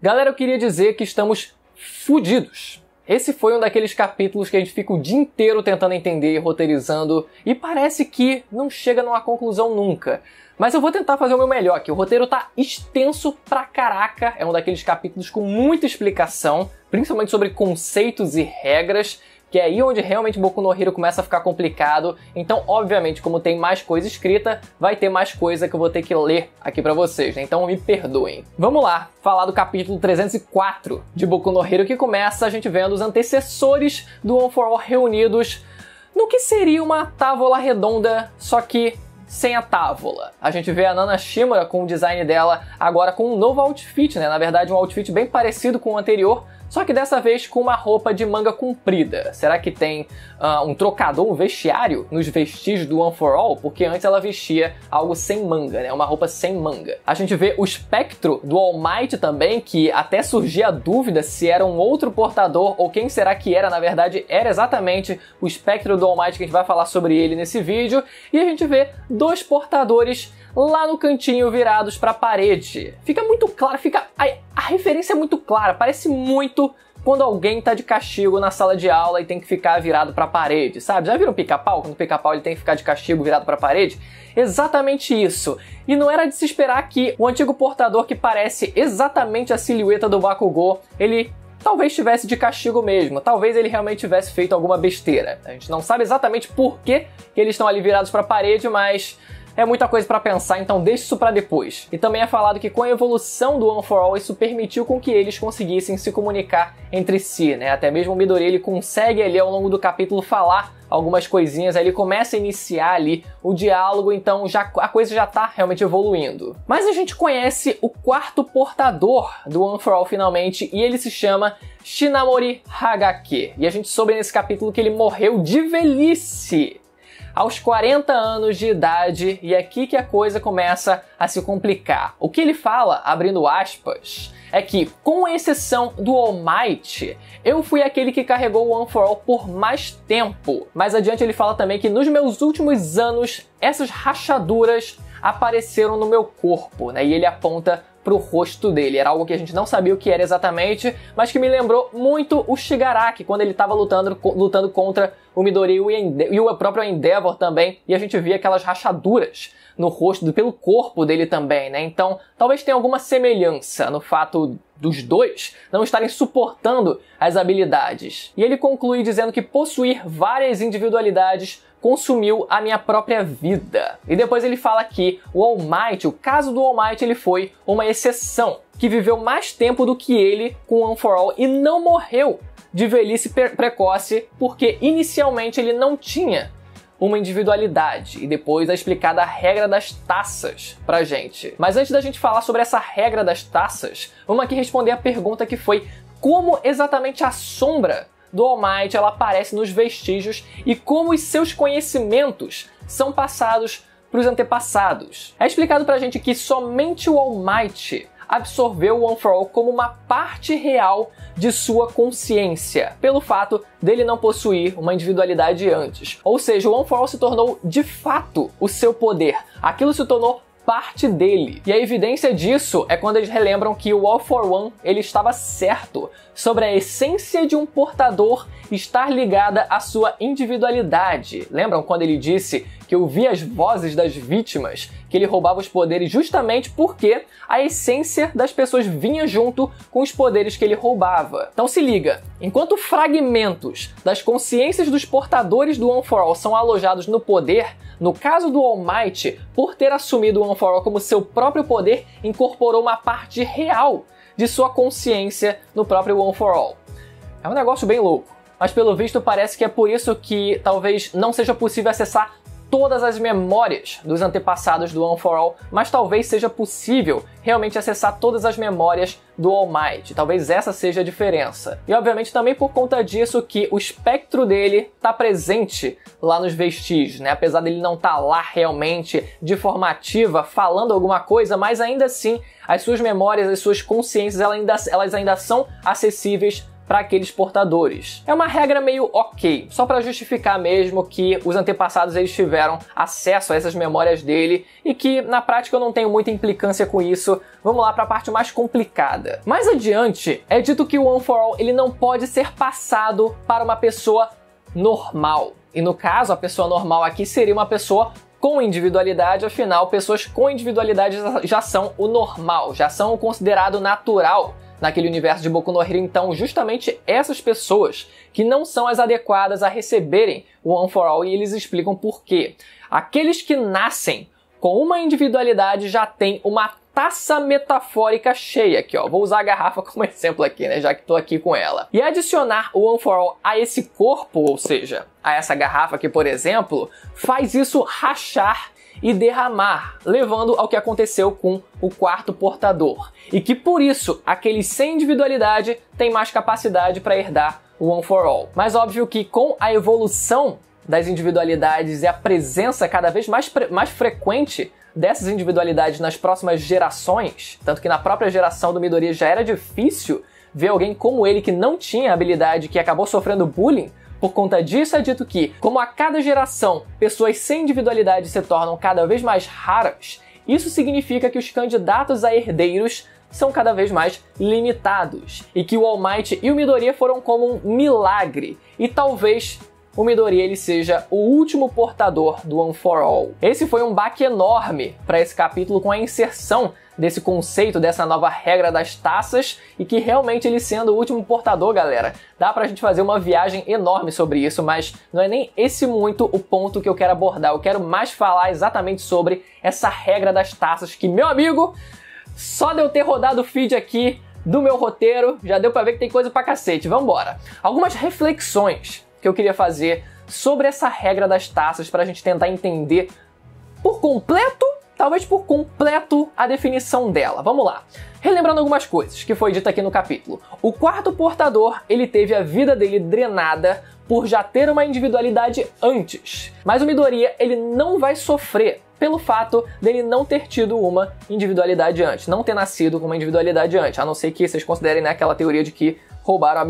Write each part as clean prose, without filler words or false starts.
Galera, eu queria dizer que estamos fudidos. Esse foi um daqueles capítulos que a gente fica o dia inteiro tentando entender, roteirizando, e parece que não chega numa conclusão nunca. Mas eu vou tentar fazer o meu melhor aqui. O roteiro tá extenso pra caraca, é um daqueles capítulos com muita explicação, principalmente sobre conceitos e regras, que é aí onde realmente Boku no Hero começa a ficar complicado. Então, obviamente, como tem mais coisa escrita, vai ter mais coisa que eu vou ter que ler aqui pra vocês, né? Então me perdoem. Vamos lá, falar do capítulo 304 de Boku no Hero, que começa a gente vendo os antecessores do One for All reunidos no que seria uma távola redonda, só que sem a távola. A gente vê a Nana Shimura com o design dela agora com um novo outfit, né? Na verdade, um outfit bem parecido com o anterior, só que dessa vez com uma roupa de manga comprida. Será que tem um trocador, um vestiário nos vestígios do One for All? Porque antes ela vestia algo sem manga, né? Uma roupa sem manga. A gente vê o espectro do All Might também, que até surgia a dúvida se era um outro portador ou quem será que era. Na verdade, era exatamente o espectro do All Might, que a gente vai falar sobre ele nesse vídeo. E a gente vê dois portadores lá no cantinho virados para a parede. Fica muito claro, a referência é muito clara, parece muito quando alguém tá de castigo na sala de aula e tem que ficar virado para a parede, sabe? Já viram o Pica-Pau? Quando o Pica-Pau ele tem que ficar de castigo virado para a parede? Exatamente isso. E não era de se esperar que o antigo portador, que parece exatamente a silhueta do Bakugou, ele talvez estivesse de castigo mesmo, talvez ele realmente tivesse feito alguma besteira. A gente não sabe exatamente por que eles estão ali virados para a parede, mas é muita coisa pra pensar, então deixe isso pra depois. E também é falado que com a evolução do One for All, isso permitiu com que eles conseguissem se comunicar entre si, né? Até mesmo o Midori, ele consegue ali ao longo do capítulo falar algumas coisinhas, aí ele começa a iniciar ali o diálogo, então a coisa já tá realmente evoluindo. Mas a gente conhece o quarto portador do One for All finalmente, e ele se chama Shinamori Hagake. E a gente soube nesse capítulo que ele morreu de velhice, aos 40 anos de idade, e é aqui que a coisa começa a se complicar. O que ele fala, abrindo aspas, é que, com exceção do All Might, eu fui aquele que carregou o One for All por mais tempo. Mais adiante ele fala também que nos meus últimos anos, essas rachaduras apareceram no meu corpo, né? E ele aponta pro rosto dele. Era algo que a gente não sabia o que era exatamente, mas que me lembrou muito o Shigaraki, quando ele estava lutando contra o Midori e o próprio Endeavor também, e a gente via aquelas rachaduras no rosto, pelo corpo dele também, né? Então, talvez tenha alguma semelhança no fato dos dois não estarem suportando as habilidades. E ele conclui dizendo que possuir várias individualidades consumiu a minha própria vida. E depois ele fala que o All Might, o caso do All Might, ele foi uma exceção, que viveu mais tempo do que ele com One for All e não morreu de velhice precoce, porque inicialmente ele não tinha uma individualidade. E depois é explicada a regra das taças pra gente. Mas antes da gente falar sobre essa regra das taças, vamos aqui responder a pergunta que foi: como exatamente a sombra do All Might ela aparece nos vestígios e como os seus conhecimentos são passados para os antepassados? É explicado pra gente que somente o All Might absorveu o One for All como uma parte real de sua consciência, pelo fato dele não possuir uma individualidade antes. Ou seja, o One for All se tornou de fato o seu poder. Aquilo se tornou parte dele. E a evidência disso é quando eles relembram que o All for One ele estava certo sobre a essência de um portador estar ligada à sua individualidade. Lembram quando ele disse que ouvia as vozes das vítimas, que ele roubava os poderes justamente porque a essência das pessoas vinha junto com os poderes que ele roubava. Então se liga, enquanto fragmentos das consciências dos portadores do One for All são alojados no poder, no caso do All Might, por ter assumido o One for All como seu próprio poder, incorporou uma parte real de sua consciência no próprio One for All. É um negócio bem louco, mas pelo visto parece que é por isso que talvez não seja possível acessar todas as memórias dos antepassados do One for All, mas talvez seja possível realmente acessar todas as memórias do All Might. Talvez essa seja a diferença. E obviamente também por conta disso que o espectro dele está presente lá nos vestígios, né? Apesar dele não estar lá realmente de forma ativa falando alguma coisa, mas ainda assim as suas memórias, as suas consciências, elas ainda são acessíveis para aqueles portadores. É uma regra meio ok, só para justificar mesmo que os antepassados eles tiveram acesso a essas memórias dele e que na prática eu não tenho muita implicância com isso. Vamos lá para a parte mais complicada. Mais adiante é dito que o One for All ele não pode ser passado para uma pessoa normal. E no caso, a pessoa normal aqui seria uma pessoa com individualidade, afinal, pessoas com individualidade já são o normal, já são o considerado natural naquele universo de Boku no Hero. Então, justamente essas pessoas que não são as adequadas a receberem o One for All, e eles explicam por quê. Aqueles que nascem com uma individualidade já têm uma taça metafórica cheia aqui, ó. Vou usar a garrafa como exemplo aqui, né, já que tô aqui com ela. E adicionar o One for All a esse corpo, ou seja, a essa garrafa aqui, por exemplo, faz isso rachar e derramar, levando ao que aconteceu com o quarto portador. E que por isso, aqueles sem individualidade têm mais capacidade para herdar o One for All. Mas óbvio que com a evolução das individualidades e a presença cada vez mais frequente dessas individualidades nas próximas gerações, tanto que na própria geração do Midoriya já era difícil ver alguém como ele que não tinha habilidade, que acabou sofrendo bullying. Por conta disso, é dito que, como a cada geração, pessoas sem individualidade se tornam cada vez mais raras, isso significa que os candidatos a herdeiros são cada vez mais limitados, e que o All Might e o Midoriya foram como um milagre, e talvez o Midoriya ele seja o último portador do One for All. Esse foi um baque enorme para esse capítulo, com a inserção desse conceito, dessa nova regra das taças, e que realmente ele sendo o último portador, galera, dá pra gente fazer uma viagem enorme sobre isso, mas não é nem esse muito o ponto que eu quero abordar. Eu quero mais falar exatamente sobre essa regra das taças, que, meu amigo, só de eu ter rodado o feed aqui do meu roteiro, já deu pra ver que tem coisa pra cacete. Vambora! Algumas reflexões que eu queria fazer sobre essa regra das taças para a gente tentar entender por completo, talvez por completo, a definição dela. Vamos lá. Relembrando algumas coisas que foi dito aqui no capítulo. O quarto portador, ele teve a vida dele drenada por já ter uma individualidade antes. Mas o Midoriya, ele não vai sofrer pelo fato dele não ter tido uma individualidade antes, não ter nascido com uma individualidade antes, a não ser que vocês considerem, né, aquela teoria de que roubaram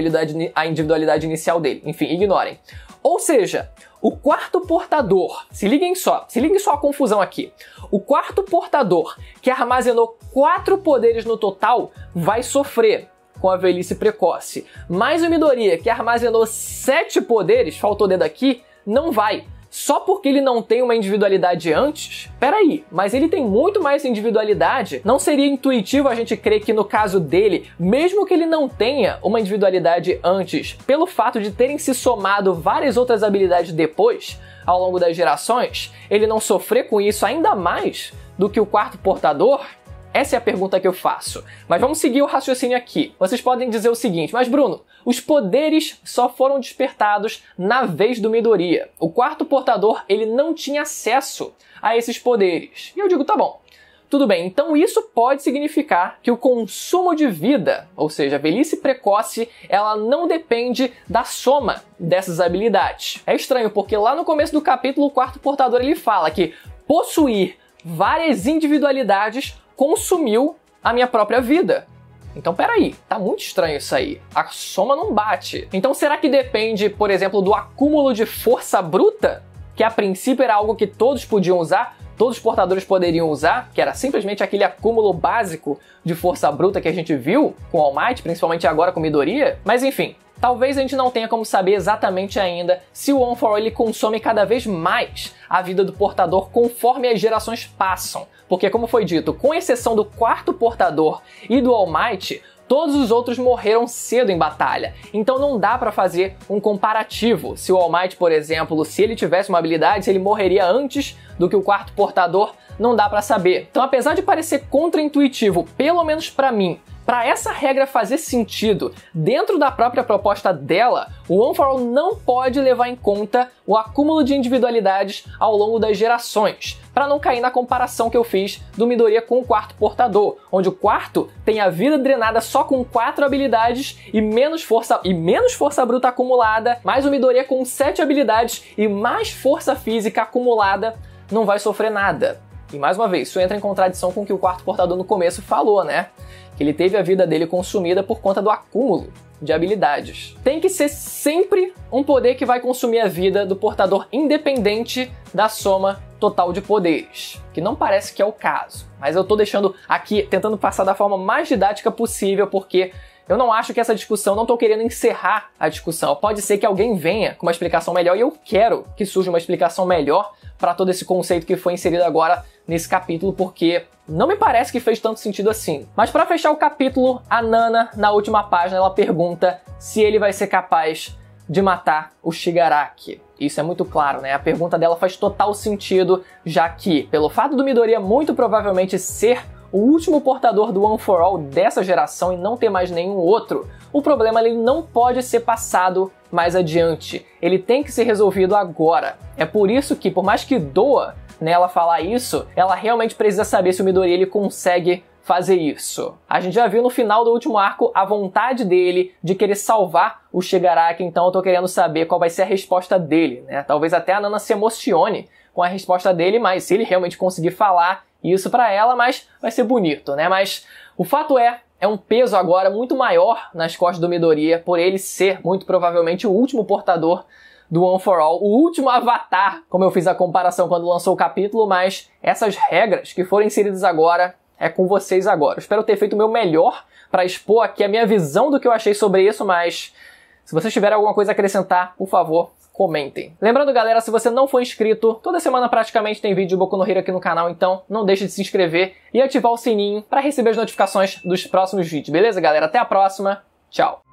a individualidade inicial dele. Enfim, ignorem. Ou seja, o quarto portador, se liguem só a confusão aqui. O quarto portador, que armazenou 4 poderes no total, vai sofrer com a velhice precoce. Mas o Midoriya, que armazenou 7 poderes, faltou dedo aqui, não vai. Só porque ele não tem uma individualidade antes? Peraí, mas ele tem muito mais individualidade? Não seria intuitivo a gente crer que no caso dele, mesmo que ele não tenha uma individualidade antes, pelo fato de terem se somado várias outras habilidades depois, ao longo das gerações, ele não sofrer com isso ainda mais do que o quarto portador? Essa é a pergunta que eu faço. Mas vamos seguir o raciocínio aqui. Vocês podem dizer o seguinte: mas Bruno, os poderes só foram despertados na vez do Midoriya. O quarto portador, ele não tinha acesso a esses poderes. E eu digo, tá bom. Tudo bem, então isso pode significar que o consumo de vida, ou seja, a velhice precoce, ela não depende da soma dessas habilidades. É estranho, porque lá no começo do capítulo, o quarto portador ele fala que possuir várias individualidades consumiu a minha própria vida. Então, peraí, tá muito estranho isso aí. A soma não bate. Então, será que depende, por exemplo, do acúmulo de força bruta? Que a princípio era algo que todos podiam usar, todos os portadores poderiam usar, que era simplesmente aquele acúmulo básico de força bruta que a gente viu com o All Might, principalmente agora com Midoriya. Mas enfim, talvez a gente não tenha como saber exatamente ainda se o One for All ele consome cada vez mais a vida do portador conforme as gerações passam. Porque, como foi dito, com exceção do quarto portador e do All Might, todos os outros morreram cedo em batalha. Então não dá pra fazer um comparativo. Se o All Might, por exemplo, se ele tivesse uma habilidade, se ele morreria antes do que o quarto portador, não dá pra saber. Então, apesar de parecer contraintuitivo, pelo menos pra mim, para essa regra fazer sentido dentro da própria proposta dela, o One for All não pode levar em conta o acúmulo de individualidades ao longo das gerações, para não cair na comparação que eu fiz do Midoriya com o quarto portador, onde o quarto tem a vida drenada só com 4 habilidades e menos força bruta acumulada, mas o Midoriya com 7 habilidades e mais força física acumulada não vai sofrer nada. E mais uma vez, isso entra em contradição com o que o quarto portador no começo falou, né? Que ele teve a vida dele consumida por conta do acúmulo de habilidades. Tem que ser sempre um poder que vai consumir a vida do portador independente da soma total de poderes, que não parece que é o caso. Mas eu tô deixando aqui, tentando passar da forma mais didática possível, porque eu não acho que essa discussão, não tô querendo encerrar a discussão. Pode ser que alguém venha com uma explicação melhor e eu quero que surja uma explicação melhor para todo esse conceito que foi inserido agora nesse capítulo, porque não me parece que fez tanto sentido assim. Mas para fechar o capítulo, a Nana, na última página, ela pergunta se ele vai ser capaz de matar o Shigaraki. Isso é muito claro, né? A pergunta dela faz total sentido, já que, pelo fato do Midoriya muito provavelmente ser o último portador do One for All dessa geração e não ter mais nenhum outro, o problema ele não pode ser passado mais adiante. Ele tem que ser resolvido agora. É por isso que, por mais que doa nela falar isso, ela realmente precisa saber se o Midoriya ele consegue fazer isso. A gente já viu no final do último arco a vontade dele de querer salvar o Shigaraki, então eu tô querendo saber qual vai ser a resposta dele, né? Talvez até a Nana se emocione com a resposta dele, mas se ele realmente conseguir falar isso pra ela, mas vai ser bonito, né? Mas o fato é um peso agora muito maior nas costas do Midoriya, por ele ser muito provavelmente o último portador do One for All, o último avatar, como eu fiz a comparação quando lançou o capítulo, mas essas regras que foram inseridas agora é com vocês agora. Eu espero ter feito o meu melhor para expor aqui a minha visão do que eu achei sobre isso, mas se vocês tiverem alguma coisa a acrescentar, por favor, comentem. Lembrando, galera, se você não for inscrito, toda semana praticamente tem vídeo de Boku no Hero aqui no canal, então não deixe de se inscrever e ativar o sininho para receber as notificações dos próximos vídeos, beleza, galera? Até a próxima, tchau!